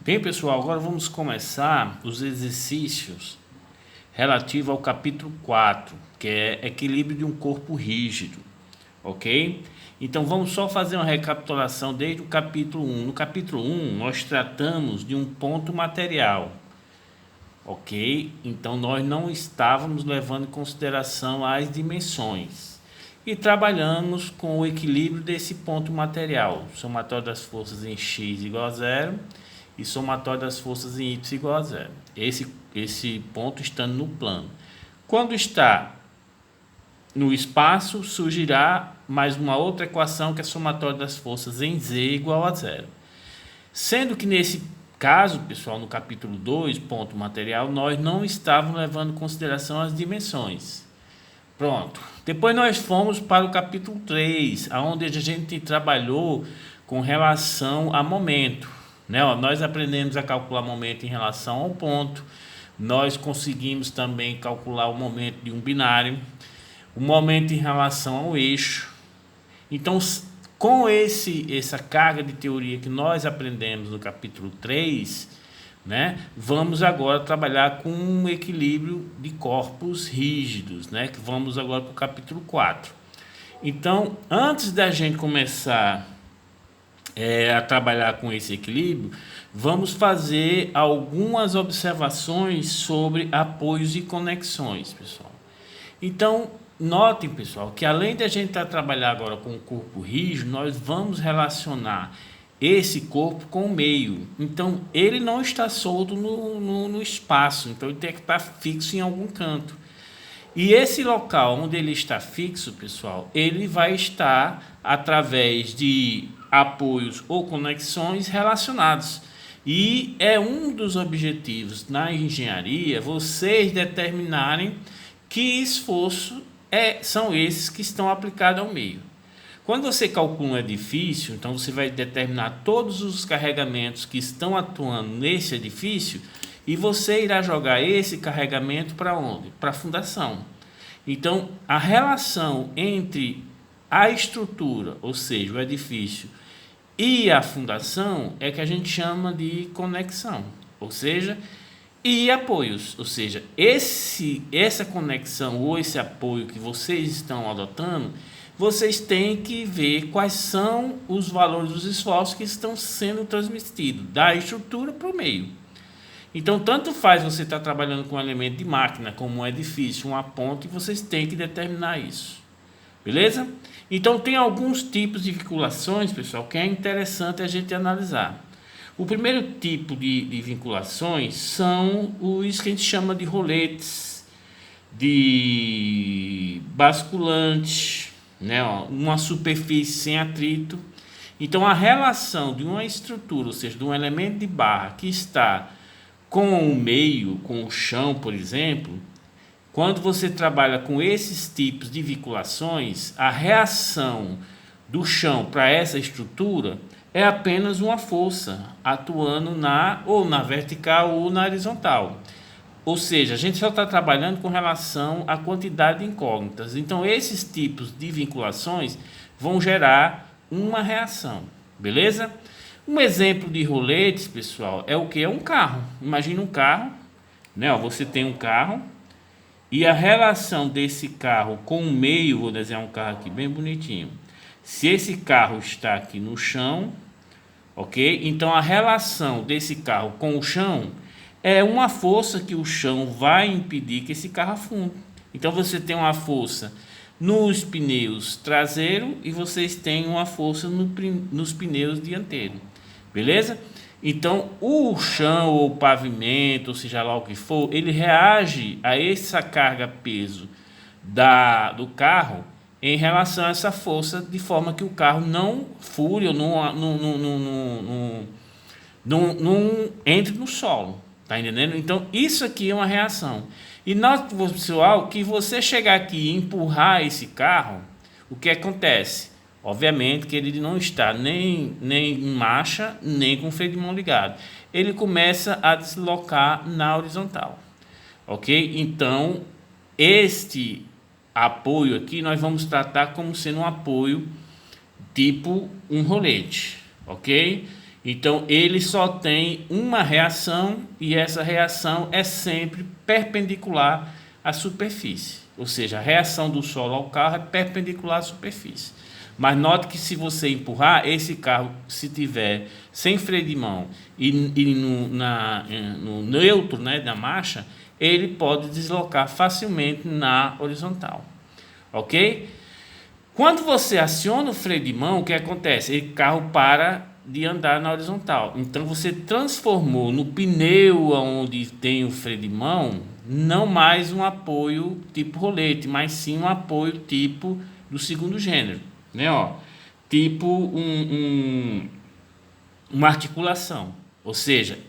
Bem, pessoal, agora vamos começar os exercícios relativos ao capítulo 4, que é equilíbrio de um corpo rígido, ok? Então vamos só fazer uma recapitulação desde o capítulo 1. No capítulo 1, nós tratamos de um ponto material, ok? Então nós não estávamos levando em consideração as dimensões e trabalhamos com o equilíbrio desse ponto material, somatório das forças em x igual a zero e somatório das forças em y igual a zero. Esse ponto estando no plano. Quando está no espaço, surgirá mais uma outra equação que é somatório das forças em z igual a zero. Sendo que nesse caso, pessoal, no capítulo 2, ponto material, nós não estávamos levando em consideração as dimensões. Pronto. Depois nós fomos para o capítulo 3, onde a gente trabalhou com relação a momento. Nós aprendemos a calcular momento em relação ao ponto. Nós conseguimos também calcular o momento de um binário, o momento em relação ao eixo. Então, com essa carga de teoria que nós aprendemos no capítulo 3, vamos agora trabalhar com um equilíbrio de corpos rígidos, que vamos agora para o capítulo 4. Então, antes da gente começar a trabalhar com esse equilíbrio, vamos fazer algumas observações sobre apoios e conexões, pessoal. Então, notem, pessoal, que além de a gente trabalhar agora com o corpo rígido, nós vamos relacionar esse corpo com o meio. Então, ele não está solto no espaço, então ele tem que estar fixo em algum canto. E esse local onde ele está fixo, pessoal, ele vai estar através de apoios ou conexões relacionados. E é um dos objetivos na engenharia vocês determinarem que esforço são esses que estão aplicados ao meio. Quando você calcula um edifício, então você vai determinar todos os carregamentos que estão atuando nesse edifício e você irá jogar esse carregamento para onde? Para a fundação. Então, a relação entre a estrutura, ou seja, o edifício, e a fundação é que a gente chama de conexão, ou seja, e apoios, ou seja, essa conexão ou esse apoio que vocês estão adotando, vocês têm que ver quais são os valores dos esforços que estão sendo transmitidos da estrutura para o meio. Então, tanto faz você estar trabalhando com um elemento de máquina, como um edifício, uma ponte, vocês têm que determinar isso. Beleza? Então, tem alguns tipos de vinculações, pessoal, que é interessante a gente analisar. O primeiro tipo de vinculações são os que a gente chama de roletes, de basculantes, uma superfície sem atrito. Então, a relação de uma estrutura, ou seja, de um elemento de barra que está com o meio, com o chão, por exemplo, quando você trabalha com esses tipos de vinculações, a reação do chão para essa estrutura é apenas uma força atuando ou na vertical ou na horizontal. Ou seja, a gente só está trabalhando com relação à quantidade de incógnitas. Então, esses tipos de vinculações vão gerar uma reação, beleza? Um exemplo de roletes, pessoal, é o que? É um carro. Imagina um carro, você tem um carro e a relação desse carro com o meio, vou desenhar um carro aqui bem bonitinho. Se esse carro está aqui no chão, ok? Então a relação desse carro com o chão é uma força que o chão vai impedir que esse carro afunde. Então você tem uma força nos pneus traseiros e vocês têm uma força nos pneus dianteiros. Beleza? Então, o chão ou o pavimento, ou seja lá o que for, ele reage a essa carga-peso do carro em relação a essa força, de forma que o carro não fure ou não entre no solo. Tá entendendo? Então, isso aqui é uma reação. E note, pessoal, que você chegar aqui e empurrar esse carro, o que acontece? Obviamente que ele não está nem em marcha, nem com o freio de mão ligado. Ele começa a deslocar na horizontal. Ok? Então, este apoio aqui nós vamos tratar como sendo um apoio tipo um rolete. Ok? Então ele só tem uma reação e essa reação é sempre perpendicular à superfície. Ou seja, a reação do solo ao carro é perpendicular à superfície. Mas note que se você empurrar, esse carro, se tiver sem freio de mão e no neutro, né, da marcha, ele pode deslocar facilmente na horizontal. Ok? Quando você aciona o freio de mão, o que acontece? O carro para de andar na horizontal. Então você transformou no pneu onde tem o freio de mão, não mais um apoio tipo rolete, mas sim um apoio tipo do segundo gênero, né? Ó, tipo uma articulação. Ou seja,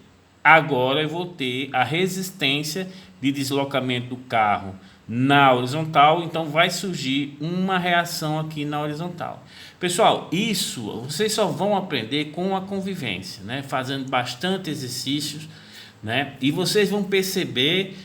agora eu vou ter a resistência de deslocamento do carro na horizontal, então vai surgir uma reação aqui na horizontal. Pessoal, isso vocês só vão aprender com a convivência, né? Fazendo bastante exercícios, né? E vocês vão perceber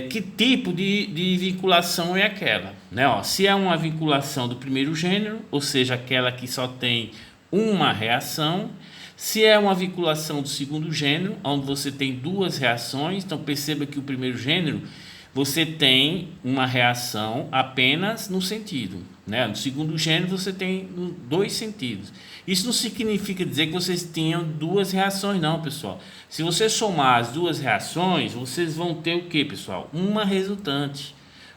que tipo de vinculação é aquela, né? Ó, se é uma vinculação do primeiro gênero, ou seja, aquela que só tem uma reação. Se é uma vinculação do segundo gênero, onde você tem duas reações, então perceba que o primeiro gênero você tem uma reação apenas no sentido, né? No segundo gênero você tem dois sentidos. Isso não significa dizer que vocês tenham duas reações, não, pessoal. Se você somar as duas reações, vocês vão ter o que, pessoal? Uma resultante,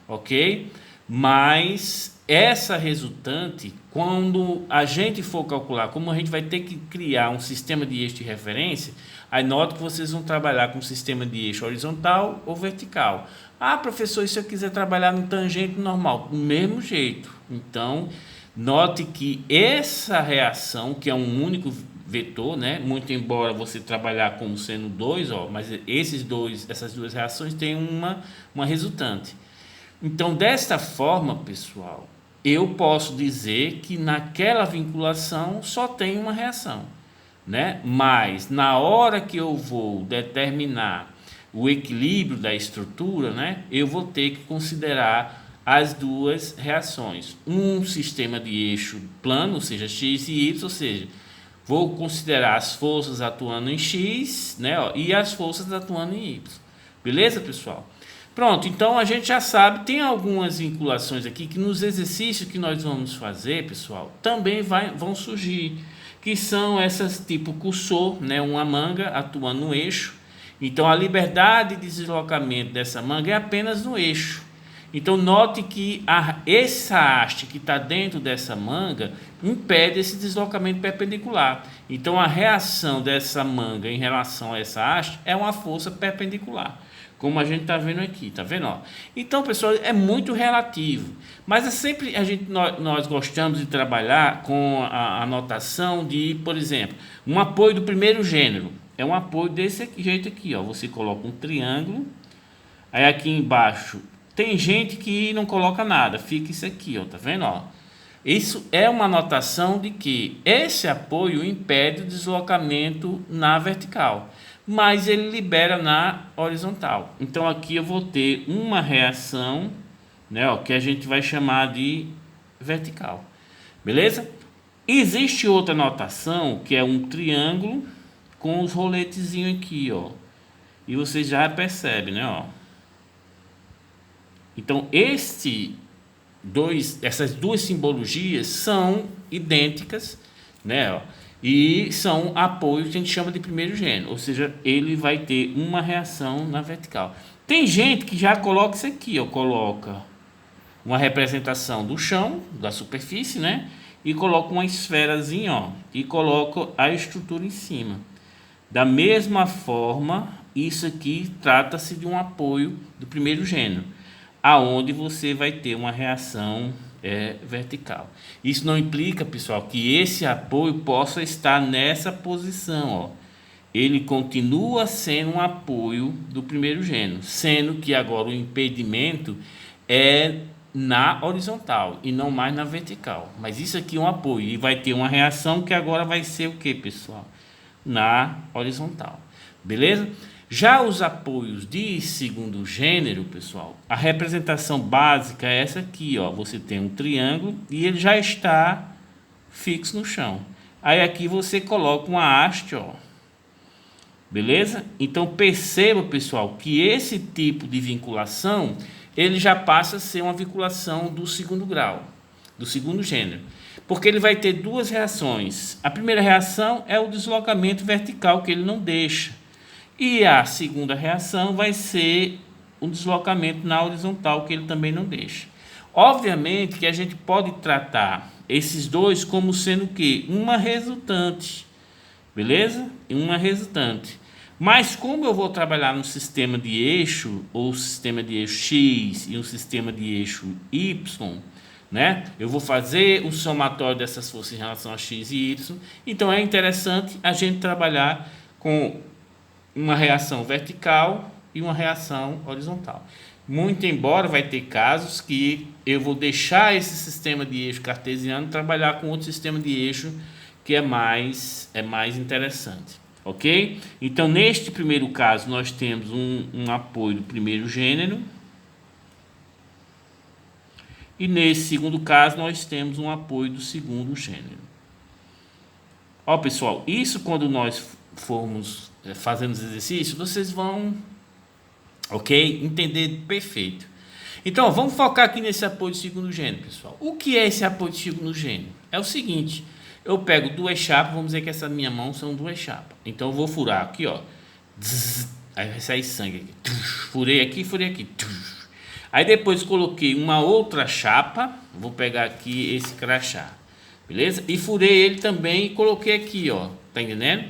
ok? Mas essa resultante, quando a gente for calcular, como a gente vai ter que criar um sistema de eixo de referência, aí note que vocês vão trabalhar com um sistema de eixo horizontal ou vertical. Ah, professor, e se eu quiser trabalhar no tangente normal? Do mesmo jeito. Então, note que essa reação, que é um único vetor, né? Muito embora você trabalhar como sendo dois, ó, mas essas duas reações têm uma resultante. Então, desta forma, pessoal, eu posso dizer que naquela vinculação só tem uma reação, né? Mas na hora que eu vou determinar o equilíbrio da estrutura, né, eu vou ter que considerar as duas reações. Um sistema de eixo plano, ou seja, x e y, ou seja, vou considerar as forças atuando em x, né, ó, e as forças atuando em y. Beleza, pessoal? Pronto, então a gente já sabe, tem algumas vinculações aqui que nos exercícios que nós vamos fazer, pessoal, também vão surgir, que são essas tipo cursor, né, uma manga atuando no eixo. Então a liberdade de deslocamento dessa manga é apenas no eixo. Então note que essa haste que está dentro dessa manga impede esse deslocamento perpendicular. Então a reação dessa manga em relação a essa haste é uma força perpendicular, como a gente está vendo aqui, tá vendo? Ó? Então, pessoal, é muito relativo, mas é sempre nós gostamos de trabalhar com a notação de, por exemplo, um apoio do primeiro gênero. É um apoio desse jeito aqui, ó. Você coloca um triângulo, aí aqui embaixo tem gente que não coloca nada, fica isso aqui, ó, tá vendo? Ó? Isso é uma notação de que esse apoio impede o deslocamento na vertical, mas ele libera na horizontal. Então aqui eu vou ter uma reação, né, ó, que a gente vai chamar de vertical. Beleza? Existe outra notação que é um triângulo com os roletezinhos aqui, ó. E você já percebe, né, ó. Então essas duas simbologias são idênticas, né, ó. E são apoios que a gente chama de primeiro gênero, ou seja, ele vai ter uma reação na vertical. Tem gente que já coloca isso aqui, ó, coloca uma representação do chão, da superfície, né, e coloca uma esferazinha, ó, e coloca a estrutura em cima. Da mesma forma, isso aqui trata-se de um apoio do primeiro gênero, aonde você vai ter uma reação vertical. Isso não implica, pessoal, que esse apoio possa estar nessa posição, ó. Ele continua sendo um apoio do primeiro gênero, sendo que agora o impedimento é na horizontal e não mais na vertical. Mas isso aqui é um apoio e vai ter uma reação que agora vai ser o que, pessoal? Na horizontal. Beleza? Já os apoios de segundo gênero, pessoal, a representação básica é essa aqui, ó. Você tem um triângulo e ele já está fixo no chão. Aí aqui você coloca uma haste, ó. Beleza? Então perceba, pessoal, que esse tipo de vinculação, ele já passa a ser uma vinculação do segundo grau, do segundo gênero. Porque ele vai ter duas reações. A primeira reação é o deslocamento vertical, que ele não deixa. E a segunda reação vai ser um deslocamento na horizontal, que ele também não deixa. Obviamente que a gente pode tratar esses dois como sendo o quê? Uma resultante. Beleza? Uma resultante. Mas como eu vou trabalhar no sistema de eixo, ou sistema de eixo X e um sistema de eixo Y, né? Eu vou fazer o somatório dessas forças em relação a X e Y. Então é interessante a gente trabalhar com uma reação vertical e uma reação horizontal. Muito embora vai ter casos que eu vou deixar esse sistema de eixo cartesiano trabalhar com outro sistema de eixo que é mais interessante. Ok? Então, neste primeiro caso, nós temos um apoio do primeiro gênero. E nesse segundo caso, nós temos um apoio do segundo gênero. Ó, pessoal, isso quando nós formos fazendo os exercícios, vocês vão, ok? Entender perfeito. Então, vamos focar aqui nesse apoio de segundo gênero, pessoal. O que é esse apoio de segundo gênero? É o seguinte... Eu pego duas chapas, vamos dizer que essa minha mão são duas chapas. Então eu vou furar aqui, ó. Aí vai sair sangue aqui. Furei aqui, furei aqui. Aí depois coloquei uma outra chapa. Vou pegar aqui esse crachá. Beleza? E furei ele também e coloquei aqui, ó. Tá entendendo?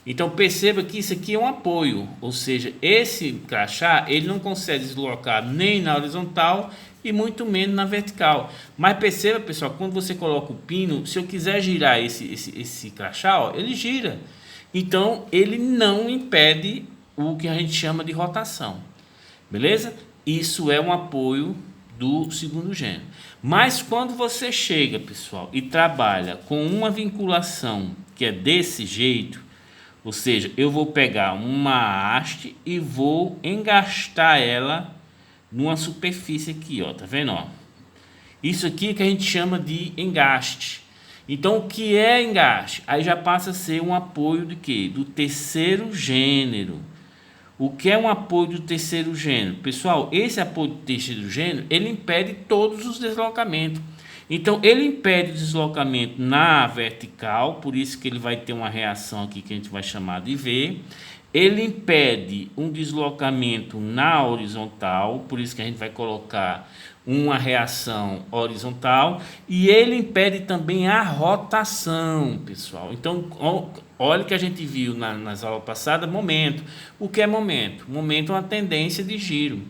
Então perceba que isso aqui é um apoio. Ou seja, esse crachá, ele não consegue deslocar nem na horizontal e muito menos na vertical. Mas perceba, pessoal, quando você coloca o pino, se eu quiser girar esse crachá, ó, ele gira. Então, ele não impede o que a gente chama de rotação. Beleza? Isso é um apoio do segundo gênero. Mas quando você chega, pessoal, e trabalha com uma vinculação que é desse jeito, ou seja, eu vou pegar uma haste e vou engastar ela numa superfície aqui, ó, tá vendo, ó? Isso aqui é que a gente chama de engaste. Então, o que é engaste? Aí já passa a ser um apoio de quê? Do terceiro gênero. O que é um apoio do terceiro gênero? Pessoal, esse apoio do terceiro gênero, ele impede todos os deslocamentos. Então, ele impede o deslocamento na vertical, por isso que ele vai ter uma reação aqui que a gente vai chamar de V. Ele impede um deslocamento na horizontal, por isso que a gente vai colocar uma reação horizontal. E ele impede também a rotação, pessoal. Então, olha que a gente viu nas aulas passadas, momento. O que é momento? Momento é uma tendência de giro.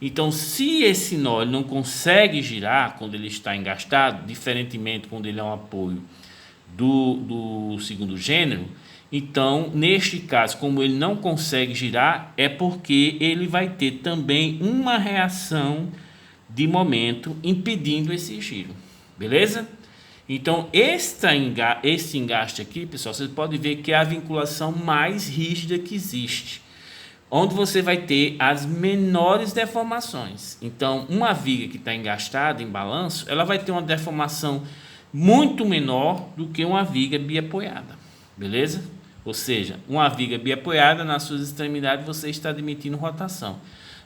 Então, se esse nó ele não consegue girar quando ele está engastado, diferentemente quando ele é um apoio do segundo gênero, então, neste caso, como ele não consegue girar, é porque ele vai ter também uma reação de momento impedindo esse giro. Beleza? Então, esse engaste aqui, pessoal, vocês podem ver que é a vinculação mais rígida que existe, onde você vai ter as menores deformações. Então, uma viga que está engastada em balanço, ela vai ter uma deformação muito menor do que uma viga biapoiada. Beleza? Ou seja, uma viga biapoiada, nas suas extremidades, você está admitindo rotação.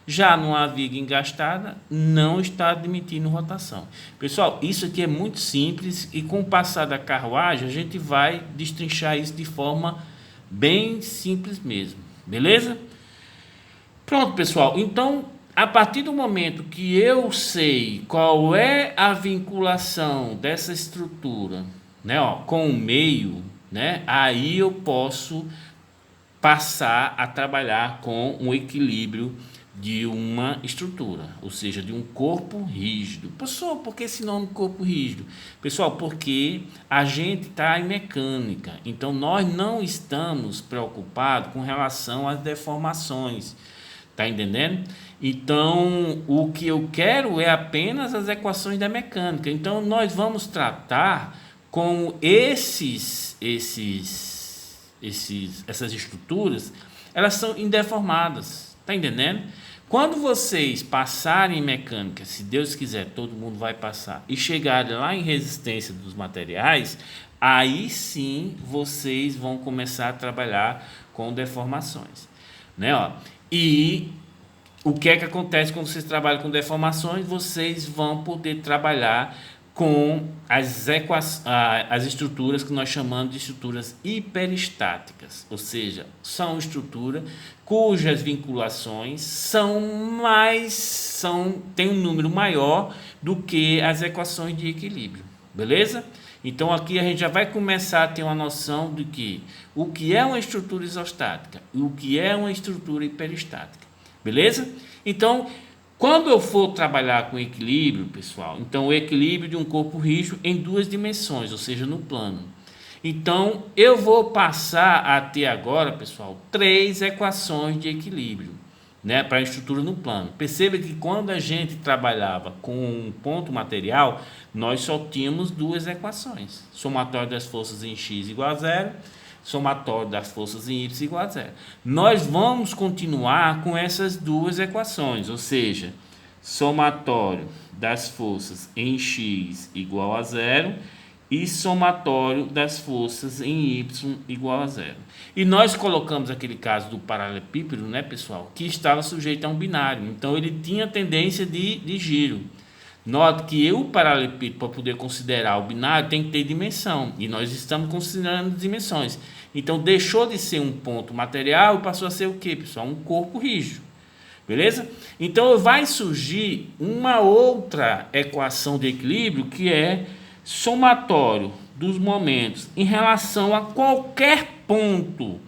Já numa viga engastada, não está admitindo rotação. Pessoal, isso aqui é muito simples e com o passar da carruagem, a gente vai destrinchar isso de forma bem simples mesmo. Beleza? Pronto, pessoal. Então, a partir do momento que eu sei qual é a vinculação dessa estrutura, né, ó, com o meio, né, aí eu posso passar a trabalhar com um equilíbrio de uma estrutura, ou seja, de um corpo rígido. Pessoal, por que esse nome corpo rígido? Pessoal, porque a gente está em mecânica, então nós não estamos preocupados com relação às deformações. Tá entendendo? Então, o que eu quero é apenas as equações da mecânica. Então, nós vamos tratar com essas estruturas, elas são indeformadas. Tá entendendo? Quando vocês passarem em mecânica, se Deus quiser, todo mundo vai passar, e chegarem lá em resistência dos materiais, aí sim vocês vão começar a trabalhar com deformações, né? Ó, e o que é que acontece quando vocês trabalham com deformações? Vocês vão poder trabalhar com as estruturas que nós chamamos de estruturas hiperestáticas, ou seja, são estruturas cujas vinculações têm um número maior do que as equações de equilíbrio, beleza? Então aqui a gente já vai começar a ter uma noção de que o que é uma estrutura isostática e o que é uma estrutura hiperestática, beleza? Então, quando eu for trabalhar com equilíbrio, pessoal, então o equilíbrio de um corpo rígido em duas dimensões, ou seja, no plano. Então, eu vou passar a ter agora, pessoal, 3 equações de equilíbrio, né, para a estrutura no plano. Perceba que quando a gente trabalhava com um ponto material, nós só tínhamos 2 equações. Somatório das forças em x igual a 0, somatório das forças em y igual a 0. Nós vamos continuar com essas 2 equações, ou seja, somatório das forças em x igual a 0 e somatório das forças em y igual a 0. E nós colocamos aquele caso do paralelepípedo, né, pessoal, que estava sujeito a um binário, então ele tinha tendência de giro. Note que o paralelepípedo, para poder considerar o binário, tem que ter dimensão, e nós estamos considerando dimensões. Então, deixou de ser um ponto material e passou a ser o quê, pessoal? Um corpo rígido. Beleza? Então, vai surgir uma outra equação de equilíbrio, que é somatório dos momentos em relação a qualquer ponto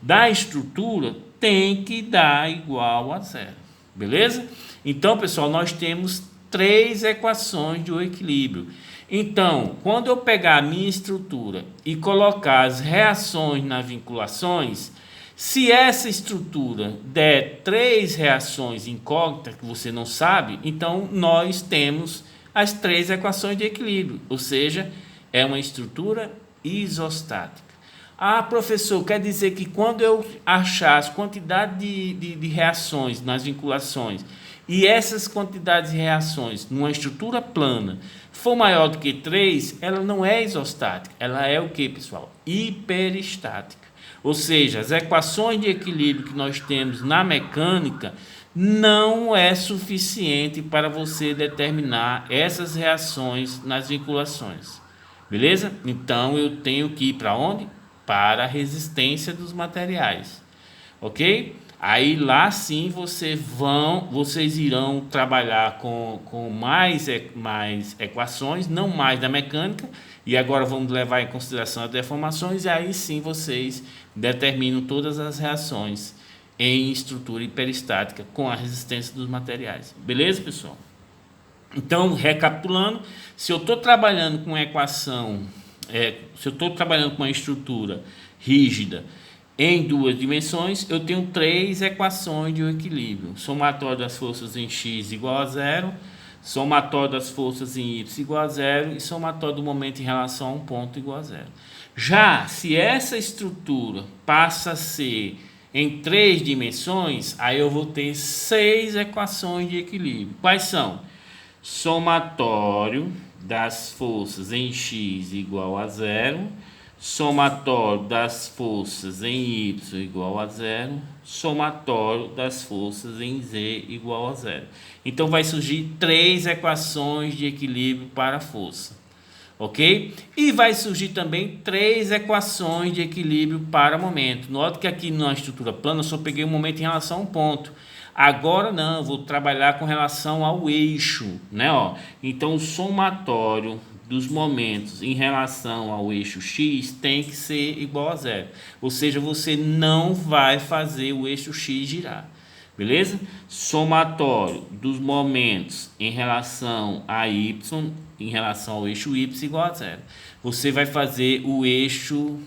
da estrutura tem que dar igual a 0. Beleza? Então, pessoal, nós temos 3 equações de equilíbrio. Então, quando eu pegar a minha estrutura e colocar as reações nas vinculações, se essa estrutura der 3 reações incógnitas que você não sabe, então nós temos as 3 equações de equilíbrio, ou seja, é uma estrutura isostática. Ah, professor, quer dizer que quando eu achar as quantidades de reações nas vinculações e essas quantidades de reações numa estrutura plana for maior do que 3, ela não é isostática, ela é o que, pessoal? Hiperestática. Ou seja, as equações de equilíbrio que nós temos na mecânica não é suficiente para você determinar essas reações nas vinculações. Beleza? Então eu tenho que ir para onde? Para a resistência dos materiais. Ok? Aí lá sim vocês irão trabalhar com mais equações, não mais da mecânica, e agora vamos levar em consideração as deformações, e aí sim vocês determinam todas as reações em estrutura hiperestática com a resistência dos materiais. Beleza, pessoal? Então, recapitulando, se eu estou trabalhando com uma equação, se eu estou trabalhando com uma estrutura rígida em 2 dimensões, eu tenho 3 equações de equilíbrio. Somatório das forças em x igual a 0, somatório das forças em y igual a 0 e somatório do momento em relação a um ponto igual a 0. Já se essa estrutura passa a ser em 3 dimensões, aí eu vou ter 6 equações de equilíbrio. Quais são? Somatório das forças em x igual a 0, somatório das forças em y igual a 0, somatório das forças em z igual a 0. Então vai surgir 3 equações de equilíbrio para a força. Ok? E vai surgir também 3 equações de equilíbrio para momento. Note que aqui na estrutura plana eu só peguei o momento em relação a um ponto. Agora não, eu vou trabalhar com relação ao eixo, né? Ó, então o somatório dos momentos em relação ao eixo x tem que ser igual a 0. Ou seja, você não vai fazer o eixo x girar. Beleza? Somatório dos momentos em relação a y, em relação ao eixo y igual a 0. Você vai fazer o eixo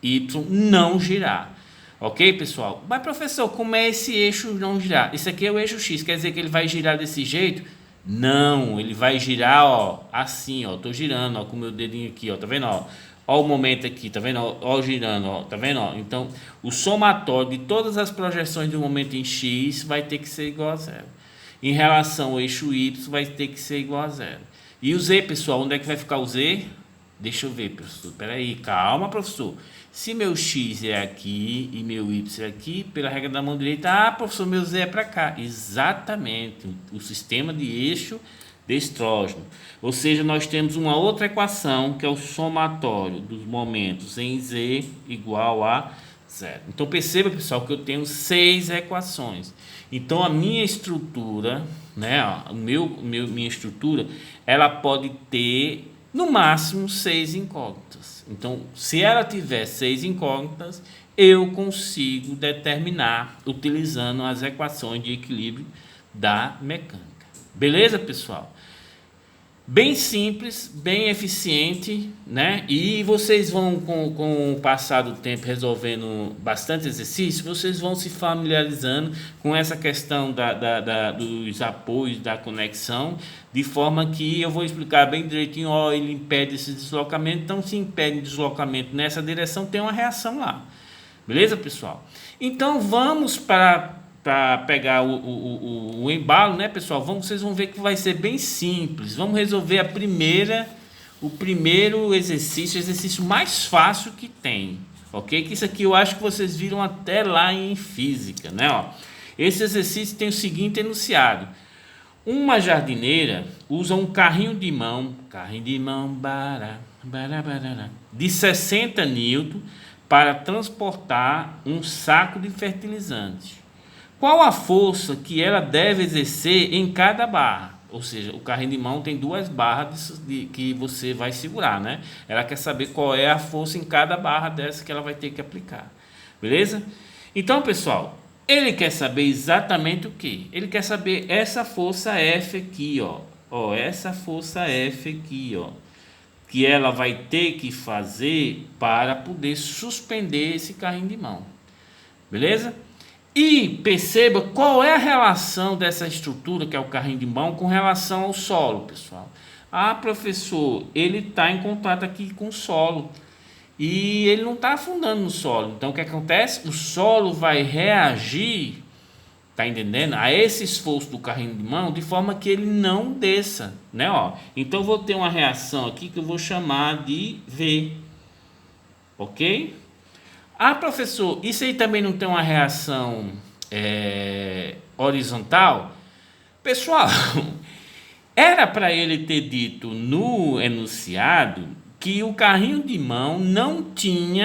y não girar. Ok, pessoal? Mas, professor, como é esse eixo não girar? Isso aqui é o eixo x, quer dizer que ele vai girar desse jeito? Não, ele vai girar, ó, assim, ó. Tô girando, ó, com o meu dedinho aqui, ó, tá vendo, ó? Ó o momento aqui, tá vendo, ó, girando, ó, tá vendo, ó? Então, o somatório de todas as projeções do momento em x vai ter que ser igual a 0. Em relação ao eixo y, vai ter que ser igual a 0. E o z, pessoal, onde é que vai ficar o z? Deixa eu ver, professor. Peraí, calma, professor. Se meu x é aqui e meu y é aqui, pela regra da mão direita, professor, meu z é para cá. Exatamente, o sistema de eixo de estrógeno. Ou seja, nós temos uma outra equação, que é o somatório dos momentos em z igual a zero. Então, perceba, pessoal, que eu tenho 6 equações. Então, a minha estrutura, né, minha estrutura, ela pode ter no máximo 6 incógnitas. Então, se ela tiver 6 incógnitas, eu consigo determinar utilizando as equações de equilíbrio da mecânica. Beleza, pessoal? Bem simples, bem eficiente, né? E vocês vão, com o passar do tempo, resolvendo bastante exercício, vocês vão se familiarizando com essa questão dos apoios da conexão, de forma que eu vou explicar bem direitinho, ele impede esse deslocamento, então se impede o deslocamento nessa direção, tem uma reação lá. Beleza, pessoal? Então vamos para pegar o embalo, né, pessoal? Vocês vão ver que vai ser bem simples. Vamos resolver o primeiro exercício mais fácil que tem, ok? Que isso aqui eu acho que vocês viram até lá em física, né? Esse exercício tem o seguinte enunciado: uma jardineira usa um carrinho de mão, de 60 newton para transportar um saco de fertilizante. Qual a força que ela deve exercer em cada barra? Ou seja, o carrinho de mão tem 2 barras que você vai segurar, né? Ela quer saber qual é a força em cada barra dessa que ela vai ter que aplicar. Beleza? Então, pessoal, ele quer saber exatamente o que? Ele quer saber essa força F aqui, essa força F aqui, que ela vai ter que fazer para poder suspender esse carrinho de mão. Beleza? E perceba qual é a relação dessa estrutura, que é o carrinho de mão, com relação ao solo, pessoal. Professor, ele está em contato aqui com o solo e ele não está afundando no solo. Então, o que acontece? O solo vai reagir, tá entendendo? A esse esforço do carrinho de mão, de forma que ele não desça, né? Então, eu vou ter uma reação aqui que eu vou chamar de V, ok? Professor, isso aí também não tem uma reação horizontal? Pessoal, era para ele ter dito no enunciado que o carrinho de mão não tem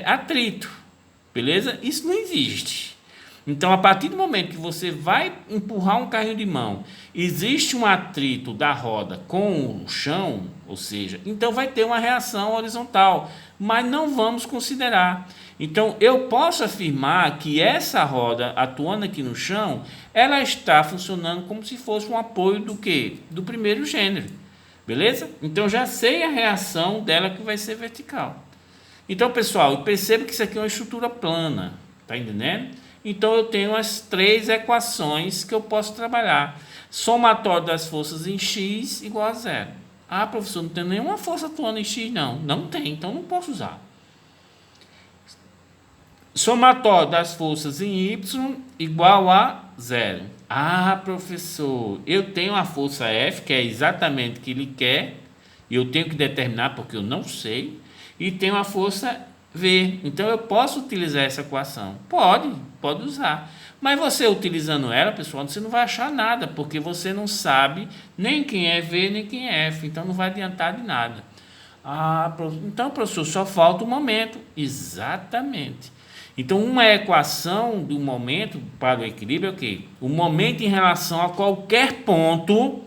atrito, beleza? Isso não existe. Então, a partir do momento que você vai empurrar um carrinho de mão, existe um atrito da roda com o chão, ou seja, então vai ter uma reação horizontal, mas não vamos considerar. Então, eu posso afirmar que essa roda atuando aqui no chão, ela está funcionando como se fosse um apoio do quê? Do primeiro gênero, beleza? Então, já sei a reação dela que vai ser vertical. Então, pessoal, perceba que isso aqui é uma estrutura plana, tá entendendo? Então, eu tenho as 3 equações que eu posso trabalhar. Somatório das forças em x igual a 0. Professor, não tem nenhuma força atuando em x, não. Não tem, então não posso usar. Somatório das forças em y igual a 0. Professor, eu tenho a força F, que é exatamente o que ele quer, e eu tenho que determinar porque eu não sei, e tenho a força V. Então, eu posso utilizar essa equação? Pode usar. Mas você utilizando ela, pessoal, você não vai achar nada, porque você não sabe nem quem é V, nem quem é F. Então, não vai adiantar de nada. Então, professor, só falta o momento. Exatamente. Então, uma equação do momento para o equilíbrio é o quê? O momento em relação a qualquer ponto,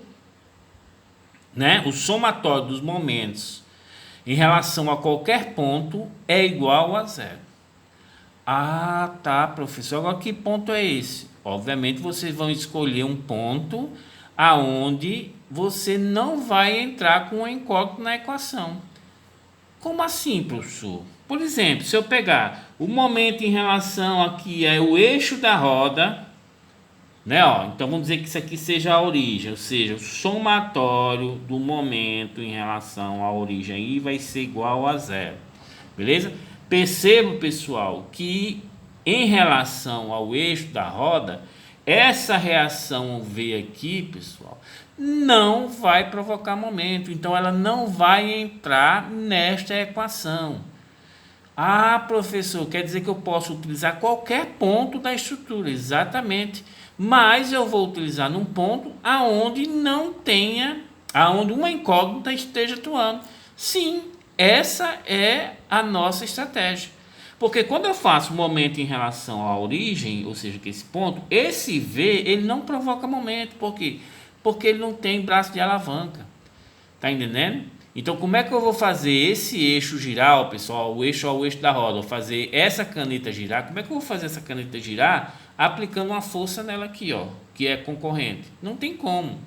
né? O somatório dos momentos em relação a qualquer ponto é igual a 0. Tá, professor. Agora, que ponto é esse? Obviamente, vocês vão escolher um ponto aonde você não vai entrar com uma incógnita na equação. Como assim, professor? Por exemplo, se eu pegar o momento em relação aqui é o eixo da roda, né? Então, vamos dizer que isso aqui seja a origem, ou seja, o somatório do momento em relação à origem aí vai ser igual a 0, beleza? Perceba, pessoal, que em relação ao eixo da roda, essa reação V aqui, pessoal, não vai provocar momento. Então, ela não vai entrar nesta equação. Ah, professor, quer dizer que eu posso utilizar qualquer ponto da estrutura, exatamente. Mas eu vou utilizar num ponto aonde não tenha, aonde uma incógnita esteja atuando. Sim, essa é a nossa estratégia. Porque quando eu faço momento em relação à origem, ou seja, que esse ponto, esse V, ele não provoca momento. Por quê? Porque ele não tem braço de alavanca. Tá entendendo? Então, como é que eu vou fazer esse eixo girar, ó, pessoal? O eixo é o eixo da roda. Vou fazer essa caneta girar. Como é que eu vou fazer essa caneta girar? Aplicando uma força nela aqui, ó, que é concorrente. Não tem como,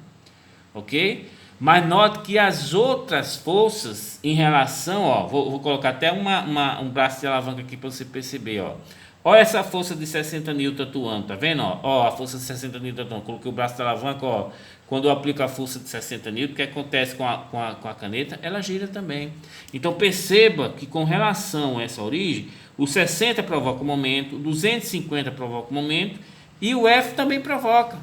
ok? Mas note que as outras forças em relação, ó, vou colocar até um braço de alavanca aqui para você perceber, ó. Olha essa força de 60 N atuando, tá vendo? Ó, a força de 60 N atuando. Coloquei o braço de alavanca, ó. Quando eu aplico a força de 60 N, o que acontece com a caneta? Ela gira também. Então perceba que com relação a essa origem, o 60 provoca o momento, o 250 provoca o momento e o F também provoca.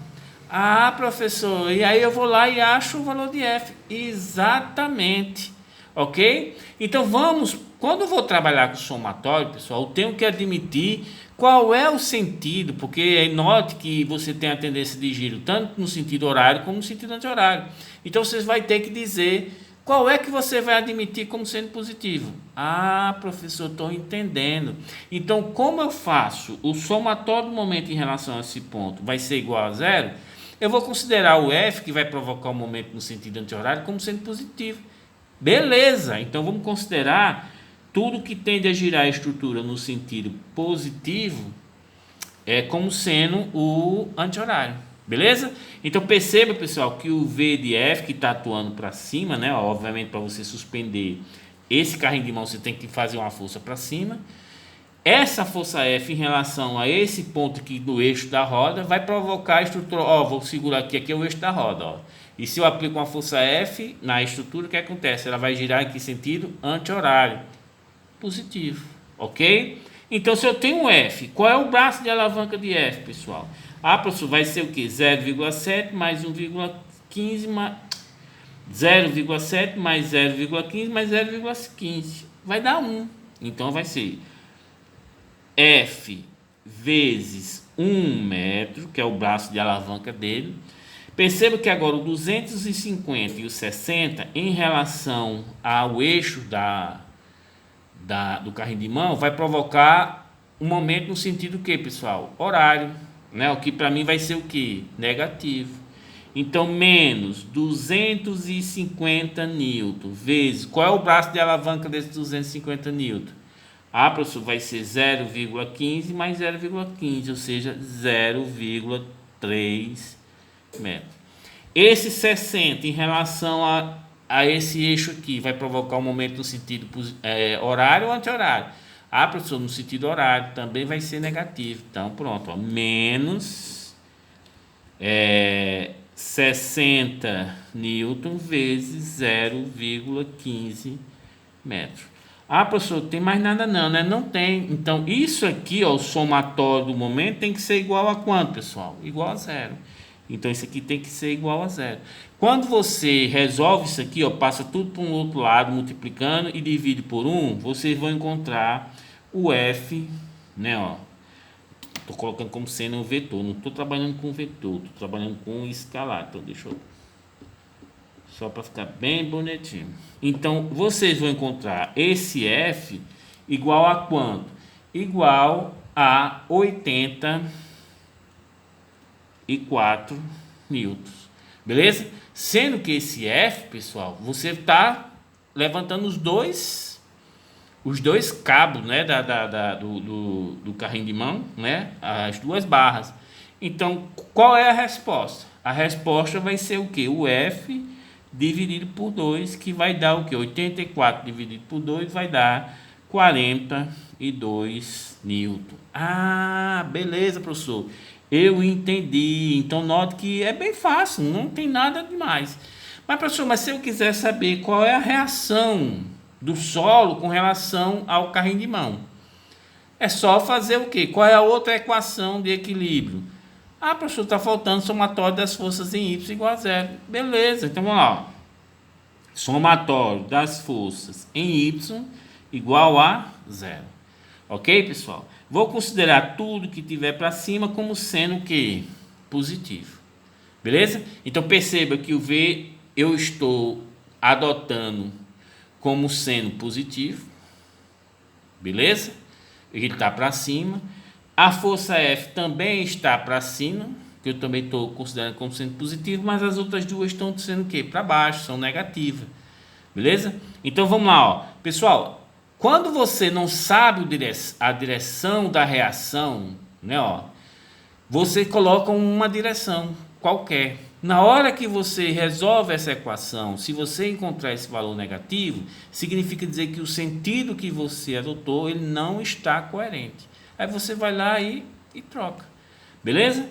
Ah, professor, e aí eu vou lá e acho o valor de F. Exatamente. Ok? Então vamos, quando eu vou trabalhar com somatório, pessoal, eu tenho que admitir qual é o sentido, porque note que você tem a tendência de giro tanto no sentido horário como no sentido anti-horário. Então você vai ter que dizer qual é que você vai admitir como sendo positivo. Ah, professor, estou entendendo. Então, como eu faço o somatório do momento em relação a esse ponto vai ser igual a zero, eu vou considerar o F, que vai provocar o momento no sentido anti-horário, como sendo positivo. Beleza, então vamos considerar tudo que tende a girar a estrutura no sentido positivo como sendo o anti-horário. Beleza? Então perceba, pessoal, que o V de F que está atuando para cima, né? Obviamente, para você suspender esse carrinho de mão, você tem que fazer uma força para cima. Essa força F em relação a esse ponto aqui do eixo da roda vai provocar a estrutura. Ó, vou segurar aqui é o eixo da roda, ó. E se eu aplico uma força F na estrutura, o que acontece? Ela vai girar em que sentido? Anti-horário. Positivo, ok? Então, se eu tenho um F, qual é o braço de alavanca de F, pessoal? Ah, professor, vai ser o que? 0,7 mais 1,15 mais 0,7 mais 0,15 mais 0,15. Vai dar 1. Então, vai ser F vezes 1 metro, que é o braço de alavanca dele. Perceba que agora o 250 e o 60, em relação ao eixo do carrinho de mão, vai provocar um momento no sentido que, pessoal? Horário, né? O que para mim vai ser o que? Negativo. Então, menos 250 newton vezes, qual é o braço de alavanca desse 250 newton? Ah, professor, vai ser 0,15 mais 0,15, ou seja, 0,3 metros. Esse 60 em relação a esse eixo aqui vai provocar um momento no sentido horário ou anti-horário? Ah, professor, no sentido horário também vai ser negativo. Então, pronto, ó, menos 60 newton vezes 0,15 metros. Ah, professor, tem mais nada não, né? Não tem. Então, isso aqui, ó, o somatório do momento tem que ser igual a quanto, pessoal? Igual a zero. Então, isso aqui tem que ser igual a zero. Quando você resolve isso aqui, ó, passa tudo para um outro lado, multiplicando e divide por 1, vocês vão encontrar o F, né, ó. Estou colocando como sendo um vetor, não estou trabalhando com vetor, estou trabalhando com escalar. Então, deixa eu... Só para ficar bem bonitinho. Então, vocês vão encontrar esse F igual a quanto? Igual a 84 newtons. Beleza? Sendo que esse F, pessoal, você está levantando os dois cabos, né, do carrinho de mão, né, as duas barras. Então, qual é a resposta? A resposta vai ser o que? O F dividido por 2, que vai dar o que? 84 dividido por 2 vai dar 42 newton. Ah, beleza, professor. Eu entendi. Então, note que é bem fácil, não tem nada demais. Mas, professor, mas se eu quiser saber qual é a reação do solo com relação ao carrinho de mão, é só fazer o quê? Qual é a outra equação de equilíbrio? Ah, professor, está faltando somatório das forças em y igual a zero. Beleza, então vamos lá. Ó. Somatório das forças em y igual a zero. Ok, pessoal? Vou considerar tudo que tiver para cima como sendo o quê? Positivo. Beleza? Então perceba que o V eu estou adotando como sendo positivo. Beleza? Ele está para cima. A força F também está para cima, que eu também estou considerando como sendo positivo, mas as outras duas estão sendo o quê? Para baixo, são negativas. Beleza? Então vamos lá, ó. Pessoal, quando você não sabe a direção da reação, né, ó, você coloca uma direção qualquer. Na hora que você resolve essa equação, se você encontrar esse valor negativo, significa dizer que o sentido que você adotou ele não está coerente. Aí você vai lá e troca. Beleza?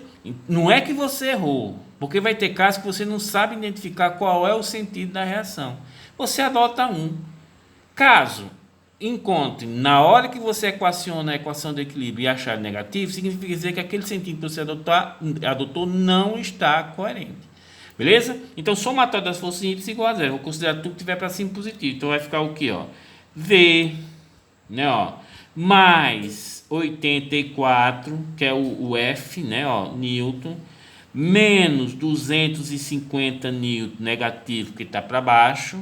Não é que você errou, porque vai ter casos que você não sabe identificar qual é o sentido da reação. Você adota um. Caso encontre, na hora que você equaciona a equação do equilíbrio e achar negativo, significa dizer que aquele sentido que você adotou não está coerente. Beleza? Então, somatório das forças em y igual a zero. Vou considerar tudo que tiver para cima positivo. Então, vai ficar o que? Ó? V, né, ó, mais 84, que é o F, né, ó, Newton, menos 250 Newton negativo, que está para baixo,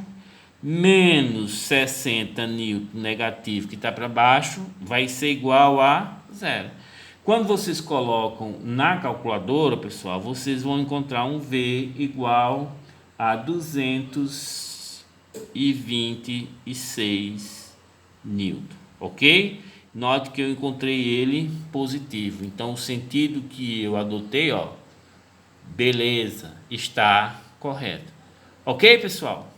menos 60 newton negativo que está para baixo, vai ser igual a zero. Quando vocês colocam na calculadora, pessoal, vocês vão encontrar um V igual a 226 newton, ok? Note que eu encontrei ele positivo, então o sentido que eu adotei, ó, beleza, está correto. Ok, pessoal?